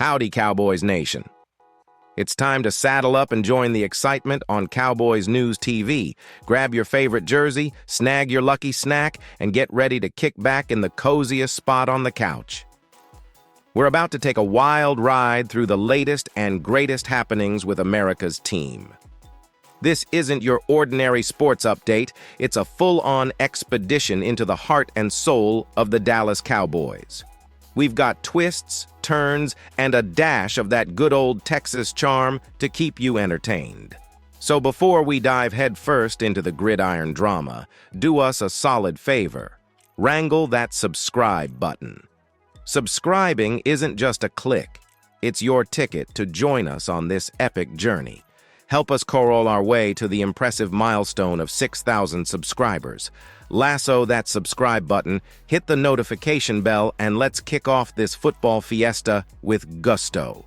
Howdy, Cowboys Nation. It's time to saddle up and join the excitement on Cowboys News TV. Grab your favorite jersey, snag your lucky snack, and get ready to kick back in the coziest spot on the couch. We're about to take a wild ride through the latest and greatest happenings with America's team. This isn't your ordinary sports update. It's a full-on expedition into the heart and soul of the Dallas Cowboys. We've got twists, turns, and a dash of that good old Texas charm to keep you entertained. So before we dive headfirst into the gridiron drama, do us a solid favor. Wrangle that subscribe button. Subscribing isn't just a click. It's your ticket to join us on this epic journey. Help us corral our way to the impressive milestone of 6,000 subscribers. Lasso that subscribe button, hit the notification bell, and let's kick off this football fiesta with gusto.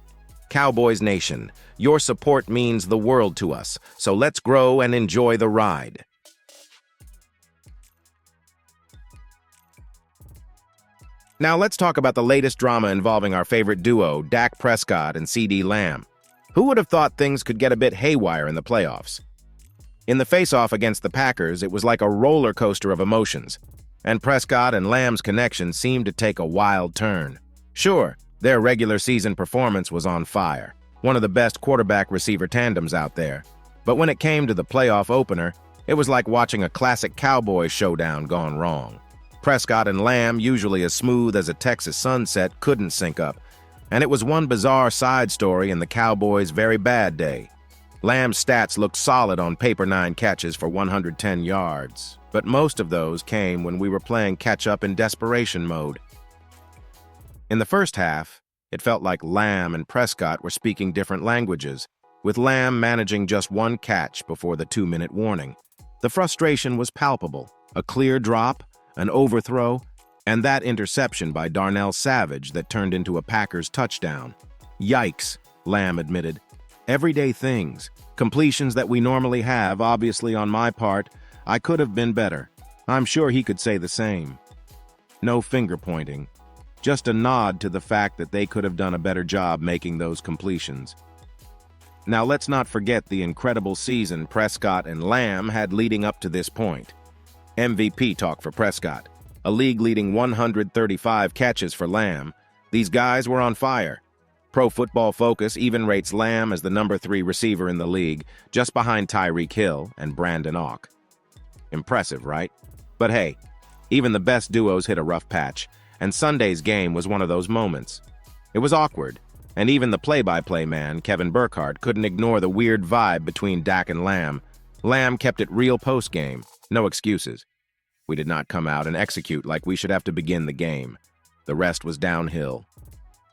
Cowboys Nation, your support means the world to us, so let's grow and enjoy the ride. Now let's talk about the latest drama involving our favorite duo, Dak Prescott and Ceedee Lamb. Who would have thought things could get a bit haywire in the playoffs? In the face-off against the Packers, it was like a roller coaster of emotions, and Prescott and Lamb's connection seemed to take a wild turn. Sure, their regular season performance was on fire, one of the best quarterback-receiver tandems out there, but when it came to the playoff opener, it was like watching a classic Cowboys showdown gone wrong. Prescott and Lamb, usually as smooth as a Texas sunset, couldn't sync up, and it was one bizarre side story in the Cowboys' very bad day. Lamb's stats looked solid on paper, 9 catches for 110 yards, but most of those came when we were playing catch-up in desperation mode. In the first half, it felt like Lamb and Prescott were speaking different languages, with Lamb managing just 1 catch before the 2-minute warning. The frustration was palpable, a clear drop, an overthrow, and that interception by Darnell Savage that turned into a Packers touchdown. Yikes, Lamb admitted. Everyday things, completions that we normally have, obviously on my part, I could have been better. I'm sure he could say the same. No finger-pointing, just a nod to the fact that they could have done a better job making those completions. Now let's not forget the incredible season Prescott and Lamb had leading up to this point. MVP talk for Prescott, a league-leading 135 catches for Lamb. These guys were on fire. Pro Football Focus even rates Lamb as the number 3 receiver in the league, just behind Tyreek Hill and Brandon Auch. Impressive, right? But hey, even the best duos hit a rough patch, and Sunday's game was one of those moments. It was awkward, and even the play-by-play man, Kevin Burkhardt, couldn't ignore the weird vibe between Dak and Lamb. Lamb kept it real post-game, no excuses. We did not come out and execute like we should have to begin the game. The rest was downhill.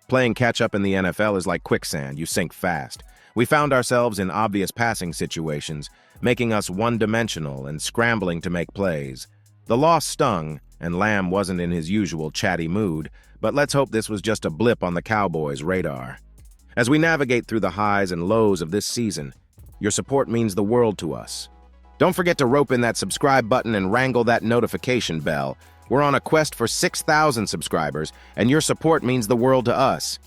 Playing catch-up in the NFL is like quicksand, you sink fast. We found ourselves in obvious passing situations, making us one-dimensional and scrambling to make plays. The loss stung, and Lamb wasn't in his usual chatty mood, but let's hope this was just a blip on the Cowboys' radar. As we navigate through the highs and lows of this season, your support means the world to us. Don't forget to rope in that subscribe button and wrangle that notification bell. We're on a quest for 6,000 subscribers, and your support means the world to us.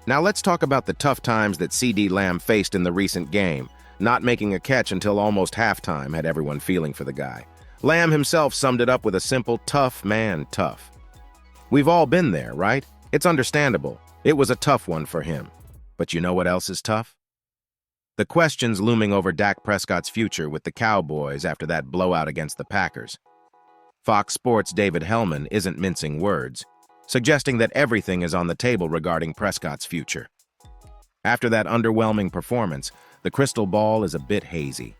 Now let's talk about the tough times that Ceedee Lamb faced in the recent game. Not making a catch until almost halftime had everyone feeling for the guy. Lamb himself summed it up with a simple, tough man, tough. We've all been there, right? It's understandable. It was a tough one for him. But you know what else is tough? The questions looming over Dak Prescott's future with the Cowboys after that blowout against the Packers. Fox Sports' David Hellman isn't mincing words, suggesting that everything is on the table regarding Prescott's future. After that underwhelming performance, the crystal ball is a bit hazy.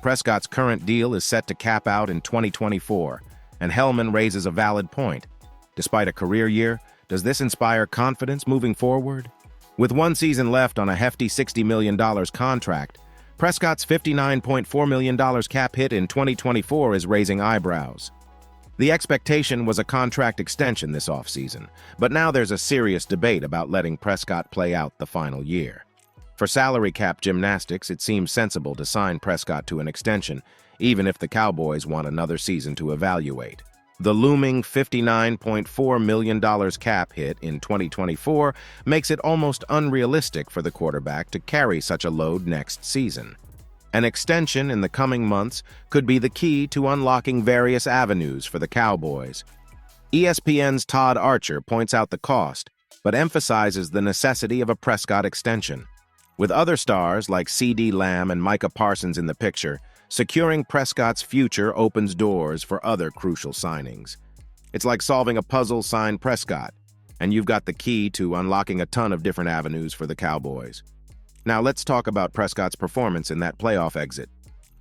Prescott's current deal is set to cap out in 2024, and Hellman raises a valid point. Despite a career year, does this inspire confidence moving forward? With 1 season left on a hefty $60 million contract, Prescott's $59.4 million cap hit in 2024 is raising eyebrows. The expectation was a contract extension this offseason, but now there's a serious debate about letting Prescott play out the final year. For salary cap gymnastics, it seems sensible to sign Prescott to an extension, even if the Cowboys want another season to evaluate. The looming $59.4 million cap hit in 2024 makes it almost unrealistic for the quarterback to carry such a load next season. An extension in the coming months could be the key to unlocking various avenues for the Cowboys. ESPN's Todd Archer points out the cost, but emphasizes the necessity of a Prescott extension. With other stars like Ceedee Lamb and Micah Parsons in the picture, securing Prescott's future opens doors for other crucial signings. It's like solving a puzzle, sign Prescott, and you've got the key to unlocking a ton of different avenues for the Cowboys. Now let's talk about Prescott's performance in that playoff exit.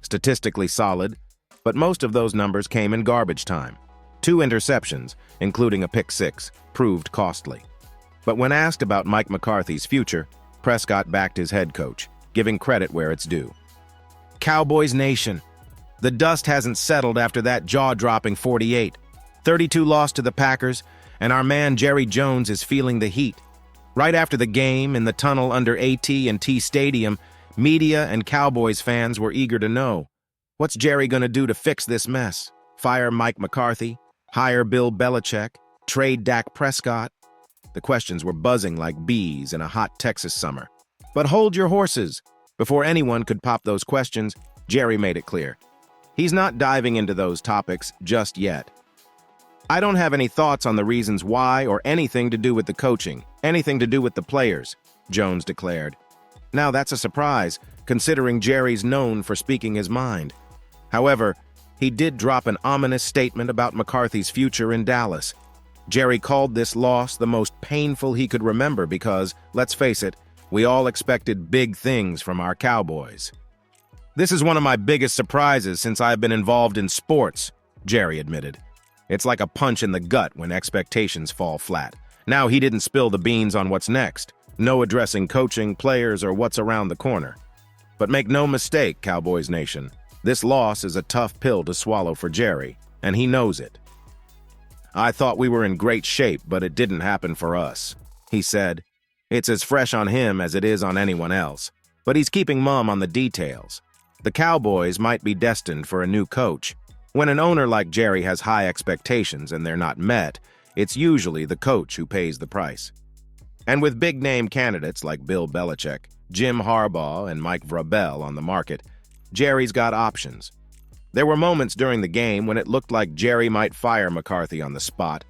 Statistically solid, but most of those numbers came in garbage time. 2 interceptions, including a pick six, proved costly. But when asked about Mike McCarthy's future, Prescott backed his head coach, giving credit where it's due. Cowboys Nation. The dust hasn't settled after that jaw-dropping 48. 32 loss to the Packers, and our man Jerry Jones is feeling the heat. Right after the game, in the tunnel under AT&T Stadium, media and Cowboys fans were eager to know, what's Jerry going to do to fix this mess? Fire Mike McCarthy? Hire Bill Belichick? Trade Dak Prescott? The questions were buzzing like bees in a hot Texas summer. But hold your horses. Before anyone could pop those questions, Jerry made it clear. He's not diving into those topics just yet. I don't have any thoughts on the reasons why or anything to do with the coaching, anything to do with the players, Jones declared. Now that's a surprise, considering Jerry's known for speaking his mind. However, he did drop an ominous statement about McCarthy's future in Dallas. Jerry called this loss the most painful he could remember because, let's face it, we all expected big things from our Cowboys. This is one of my biggest surprises since I've been involved in sports, Jerry admitted. It's like a punch in the gut when expectations fall flat. Now he didn't spill the beans on what's next. No addressing coaching, players, or what's around the corner. But make no mistake, Cowboys Nation, this loss is a tough pill to swallow for Jerry, and he knows it. I thought we were in great shape, but it didn't happen for us, he said. It's as fresh on him as it is on anyone else, but he's keeping mum on the details. The Cowboys might be destined for a new coach. When an owner like Jerry has high expectations and they're not met, it's usually the coach who pays the price. And with big-name candidates like Bill Belichick, Jim Harbaugh, and Mike Vrabel on the market, Jerry's got options. There were moments during the game when it looked like Jerry might fire McCarthy on the spot.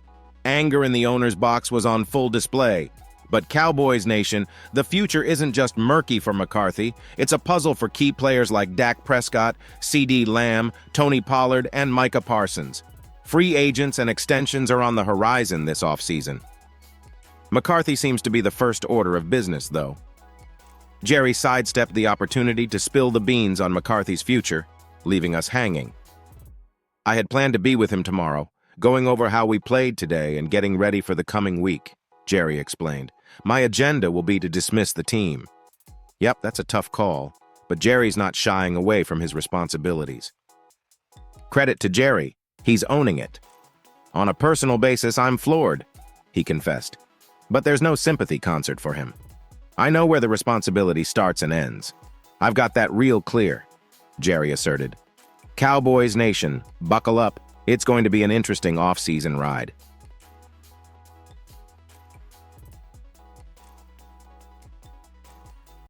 Anger in the owner's box was on full display. But Cowboys Nation, the future isn't just murky for McCarthy, it's a puzzle for key players like Dak Prescott, Ceedee Lamb, Tony Pollard, and Micah Parsons. Free agents and extensions are on the horizon this offseason. McCarthy seems to be the first order of business, though. Jerry sidestepped the opportunity to spill the beans on McCarthy's future, leaving us hanging. I had planned to be with him tomorrow, going over how we played today and getting ready for the coming week, Jerry explained. My agenda will be to dismiss the team. Yep, that's a tough call, but Jerry's not shying away from his responsibilities. Credit to Jerry, he's owning it. On a personal basis, I'm floored, he confessed. But there's no sympathy concert for him. I know where the responsibility starts and ends. I've got that real clear, Jerry asserted. Cowboys Nation, buckle up. It's going to be an interesting off-season ride.